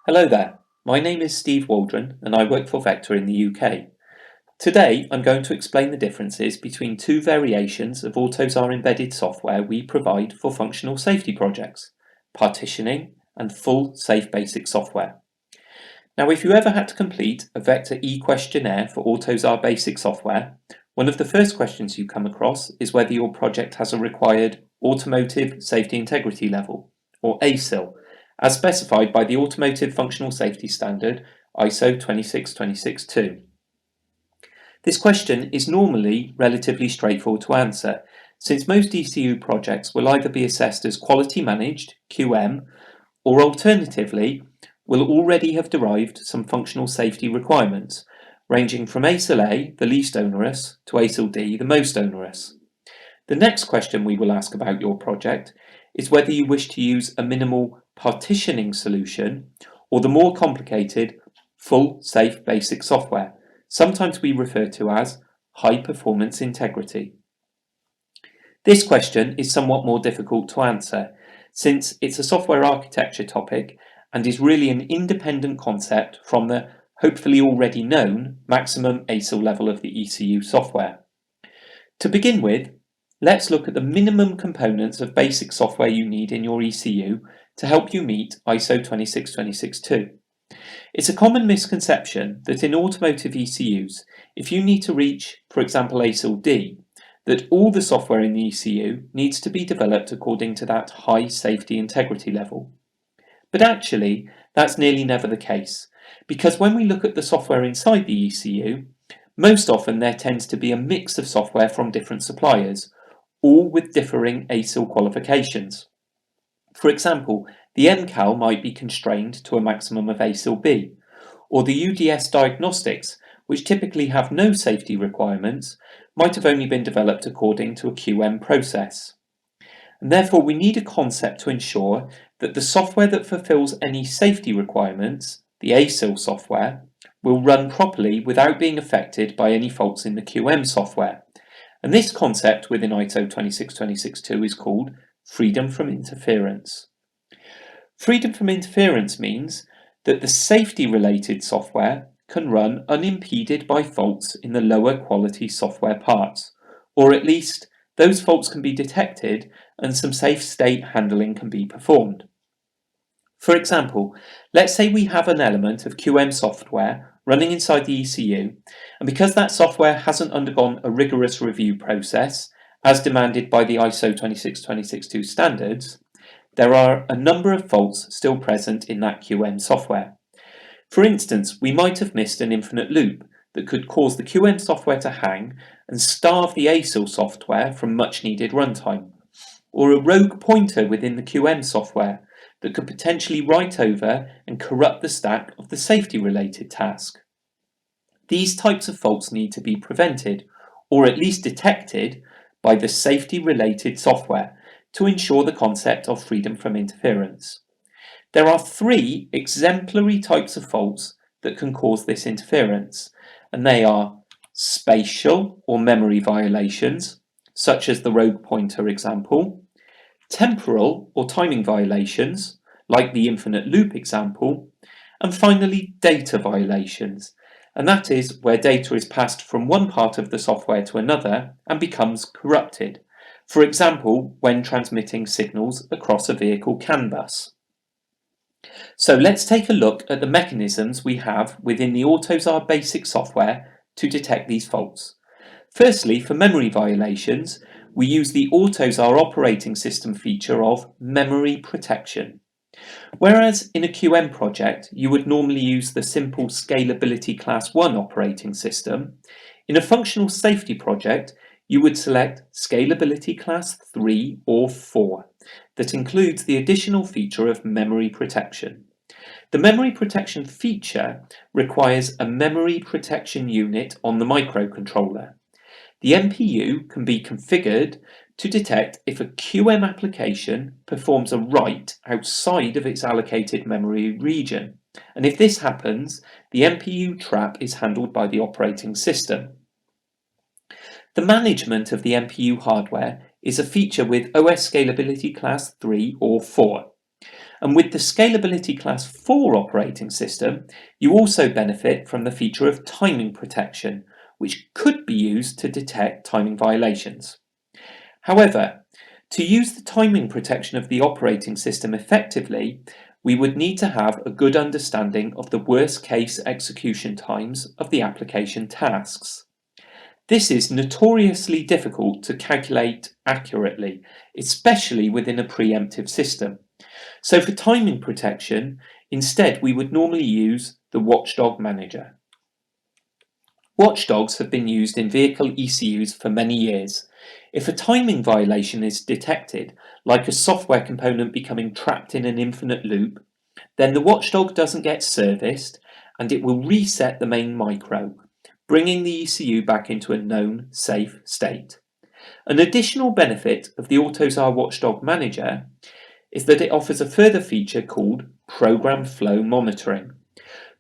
Hello there, my name is Steve Waldron and I work for Vector in the UK. Today I'm going to explain the differences between two variations of AUTOSAR embedded software we provide for functional safety projects, partitioning and full safe basic software. Now if you ever had to complete a Vector eQuestionnaire for AUTOSAR basic software, one of the first questions you come across is whether your project has a required Automotive Safety Integrity Level, or ASIL, as specified by the Automotive Functional Safety Standard ISO 26262. This question is normally relatively straightforward to answer, since most ECU projects will either be assessed as quality managed, QM, or alternatively will already have derived some functional safety requirements, ranging from ASIL A, the least onerous, to ASIL D, the most onerous. The next question we will ask about your project is whether you wish to use a minimal partitioning solution or the more complicated full safe basic software, sometimes we refer to as high performance integrity. This question is somewhat more difficult to answer since it's a software architecture topic and is really an independent concept from the hopefully already known maximum ASIL level of the ECU software. To begin with, let's look at the minimum components of basic software you need in your ECU to help you meet ISO 26262. It's a common misconception that in automotive ECUs, if you need to reach, for example, ASIL D, that all the software in the ECU needs to be developed according to that high safety integrity level. But actually, that's nearly never the case, because when we look at the software inside the ECU, most often there tends to be a mix of software from different suppliers, all with differing ASIL qualifications. For example, the MCAL might be constrained to a maximum of ASIL B, or the UDS diagnostics, which typically have no safety requirements, might have only been developed according to a QM process. And therefore we need a concept to ensure that the software that fulfills any safety requirements, the ASIL software, will run properly without being affected by any faults in the QM software. And this concept within ISO 26262 is called freedom from interference. Freedom from interference means that the safety-related software can run unimpeded by faults in the lower quality software parts, or at least those faults can be detected and some safe state handling can be performed. For example, let's say we have an element of QM software running inside the ECU, and because that software hasn't undergone a rigorous review process, as demanded by the ISO 26262 standards, there are a number of faults still present in that QM software. For instance, we might have missed an infinite loop that could cause the QM software to hang and starve the ASIL software from much needed runtime, or a rogue pointer within the QM software that could potentially write over and corrupt the stack of the safety related task. These types of faults need to be prevented, or at least detected, by the safety related software to ensure the concept of freedom from interference. There are three exemplary types of faults that can cause this interference, and they are spatial or memory violations, such as the rogue pointer example, temporal or timing violations, like the infinite loop example, and finally data violations, and that is where data is passed from one part of the software to another and becomes corrupted, for example when transmitting signals across a vehicle CAN bus. So let's take a look at the mechanisms we have within the AUTOSAR basic software to detect these faults. Firstly, for memory violations, we use the AUTOSAR operating system feature of memory protection. Whereas in a QM project, you would normally use the simple Scalability Class 1 operating system, in a functional safety project, you would select Scalability Class 3 or 4 that includes the additional feature of memory protection. The memory protection feature requires a memory protection unit on the microcontroller. The MPU can be configured to detect if a QM application performs a write outside of its allocated memory region, and if this happens, the MPU trap is handled by the operating system. The management of the MPU hardware is a feature with OS Scalability Class 3 or 4, And with the Scalability Class 4 operating system, you also benefit from the feature of timing protection, which could be used to detect timing violations. However, to use the timing protection of the operating system effectively, we would need to have a good understanding of the worst-case execution times of the application tasks. This is notoriously difficult to calculate accurately, especially within a preemptive system. So for timing protection, instead we would normally use the watchdog manager. Watchdogs have been used in vehicle ECUs for many years. If a timing violation is detected, like a software component becoming trapped in an infinite loop, then the watchdog doesn't get serviced and it will reset the main micro, bringing the ECU back into a known, safe state. An additional benefit of the AUTOSAR Watchdog Manager is that it offers a further feature called Program Flow Monitoring.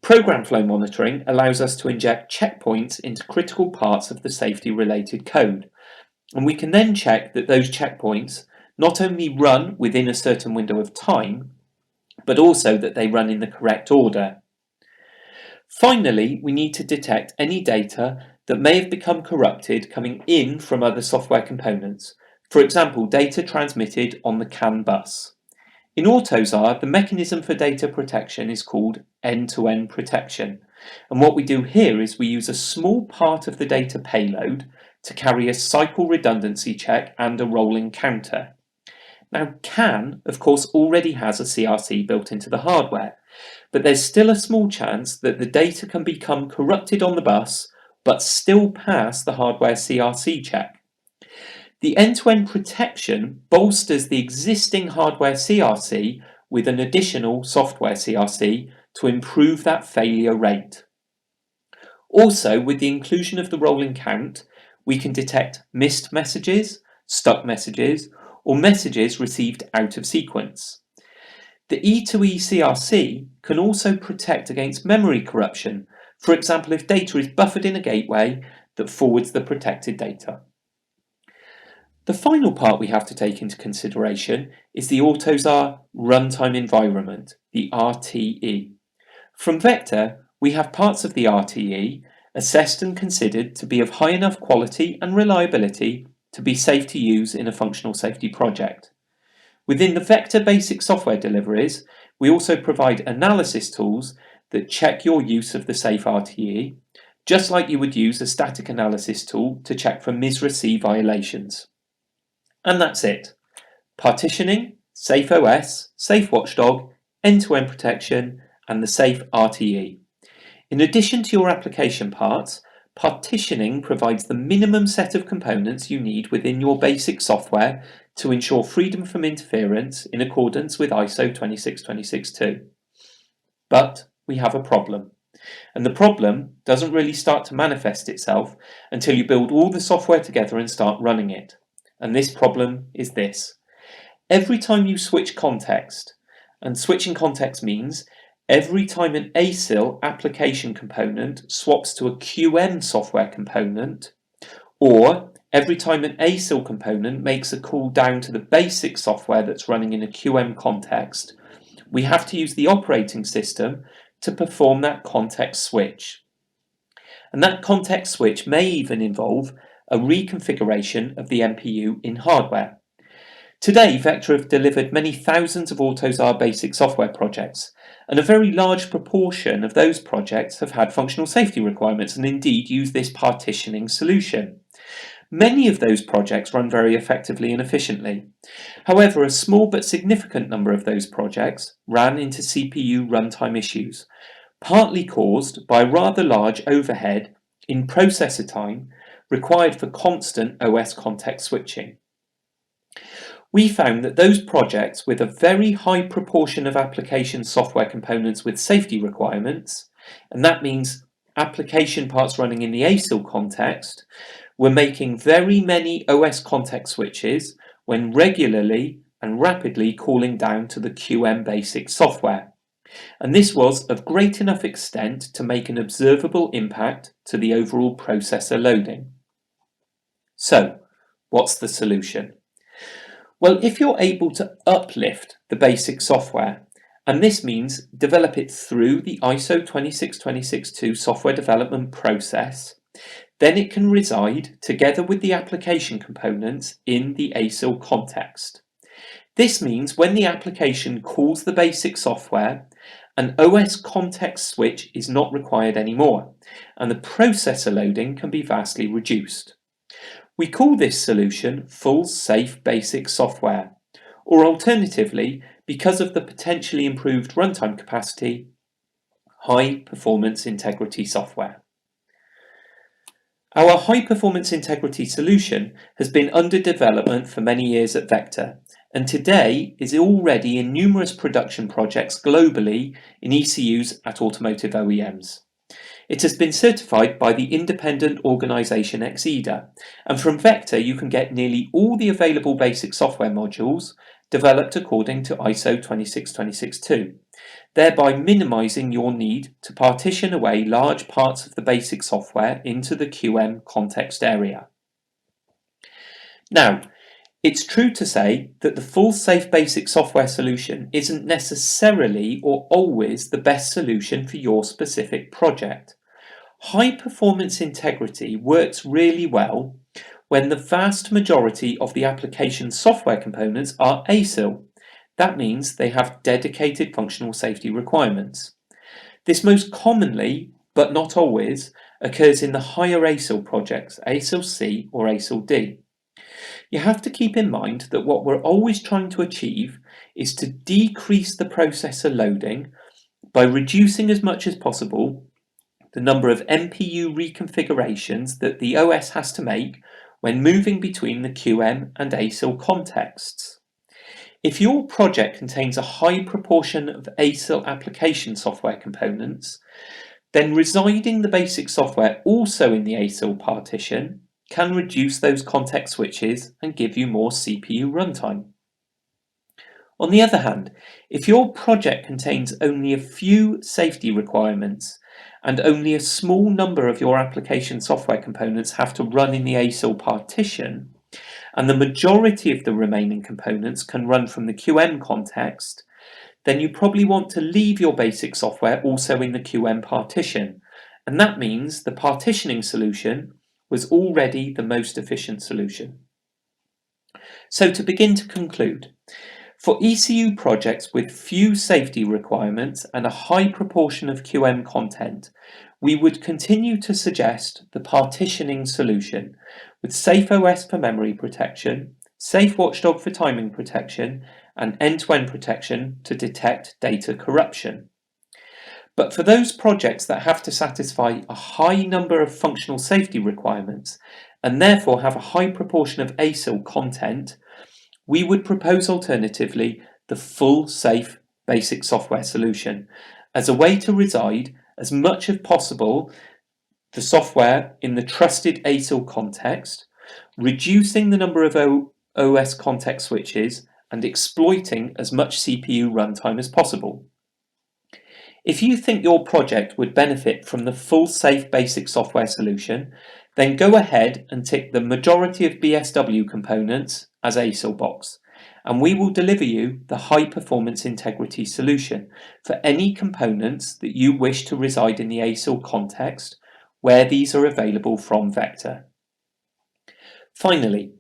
Program flow monitoring allows us to inject checkpoints into critical parts of the safety-related code, and we can then check that those checkpoints not only run within a certain window of time, but also that they run in the correct order. Finally, we need to detect any data that may have become corrupted coming in from other software components, for example, data transmitted on the CAN bus. In AUTOSAR, the mechanism for data protection is called end-to-end protection, and what we do here is we use a small part of the data payload to carry a cycle redundancy check and a rolling counter. Now, CAN, of course, already has a CRC built into the hardware, but there's still a small chance that the data can become corrupted on the bus, but still pass the hardware CRC check. The end-to-end protection bolsters the existing hardware CRC with an additional software CRC to improve that failure rate. Also, with the inclusion of the rolling count, we can detect missed messages, stuck messages, or messages received out of sequence. The E2E CRC can also protect against memory corruption, for example if data is buffered in a gateway that forwards the protected data. The final part we have to take into consideration is the AUTOSAR Runtime Environment, the RTE. From Vector, we have parts of the RTE assessed and considered to be of high enough quality and reliability to be safe to use in a functional safety project. Within the Vector basic software deliveries, we also provide analysis tools that check your use of the safe RTE, just like you would use a static analysis tool to check for MICROSAR violations. And that's it. Partitioning, Safe OS, Safe Watchdog, end-to-end protection, and the Safe RTE. In addition to your application parts, partitioning provides the minimum set of components you need within your basic software to ensure freedom from interference in accordance with ISO 26262. But we have a problem. And the problem doesn't really start to manifest itself until you build all the software together and start running it. And this problem is this. Every time you switch context, and switching context means every time an ASIL application component swaps to a QM software component, or every time an ASIL component makes a call down to the basic software that's running in a QM context, we have to use the operating system to perform that context switch. And that context switch may even involve a reconfiguration of the MPU in hardware. Today, Vector have delivered many thousands of AUTOSAR basic software projects, and a very large proportion of those projects have had functional safety requirements and indeed use this partitioning solution. Many of those projects run very effectively and efficiently. However, a small but significant number of those projects ran into CPU runtime issues, partly caused by rather large overhead in processor time required for constant OS context switching. We found that those projects with a very high proportion of application software components with safety requirements, and that means application parts running in the ASIL context, were making very many OS context switches when regularly and rapidly calling down to the QM basic software. And this was of great enough extent to make an observable impact to the overall processor loading. So, what's the solution? Well, if you're able to uplift the basic software, And this means develop it through the ISO 26262 software development process. Then it can reside together with the application components in the ASIL context. This means when the application calls the basic software, an OS context switch is not required anymore, and the processor loading can be vastly reduced. We call this solution full safe basic software, or alternatively, because of the potentially improved runtime capacity, high performance integrity software. Our high performance integrity solution has been under development for many years at Vector, and today is already in numerous production projects globally in ECUs at automotive OEMs. It has been certified by the independent organisation XEDA, and from Vector you can get nearly all the available basic software modules developed according to ISO 26262, thereby minimising your need to partition away large parts of the basic software into the QM context area. Now, it's true to say that the full safe basic software solution isn't necessarily or always the best solution for your specific project. High performance integrity works really well when the vast majority of the application software components are ASIL. That means they have dedicated functional safety requirements. This most commonly, but not always, occurs in the higher ASIL projects, ASIL C or ASIL D. You have to keep in mind that what we're always trying to achieve is to decrease the processor loading by reducing as much as possible the number of MPU reconfigurations that the OS has to make when moving between the QM and ASIL contexts. If your project contains a high proportion of ASIL application software components, then residing the basic software also in the ASIL partition can reduce those context switches and give you more CPU runtime. On the other hand, if your project contains only a few safety requirements and only a small number of your application software components have to run in the ASIL partition, and the majority of the remaining components can run from the QM context, then you probably want to leave your basic software also in the QM partition, and that means the partitioning solution was already the most efficient solution. So to begin to conclude, for ECU projects with few safety requirements and a high proportion of QM content, we would continue to suggest the partitioning solution with safe OS for memory protection, safe watchdog for timing protection, and end-to-end protection to detect data corruption. But for those projects that have to satisfy a high number of functional safety requirements and therefore have a high proportion of ASIL content, we would propose alternatively the full safe basic software solution as a way to reside as much as possible the software in the trusted ASIL context, reducing the number of OS context switches and exploiting as much CPU runtime as possible. If you think your project would benefit from the full safe basic software solution, then go ahead and tick the majority of BSW components as ASIL box, and we will deliver you the high performance integrity solution for any components that you wish to reside in the ASIL context where these are available from Vector. Finally,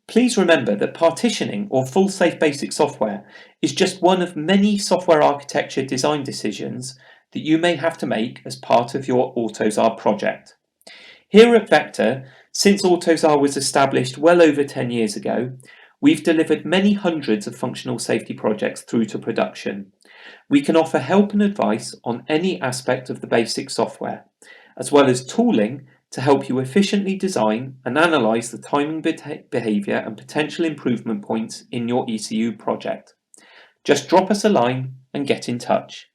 please remember that partitioning or full safe basic software is just one of many software architecture design decisions that you may have to make as part of your AUTOSAR project. Here at Vector, since AUTOSAR was established well over 10 years ago, we've delivered many hundreds of functional safety projects through to production. We can offer help and advice on any aspect of the basic software, as well as tooling to help you efficiently design and analyse the timing behaviour and potential improvement points in your ECU project. Just drop us a line and get in touch.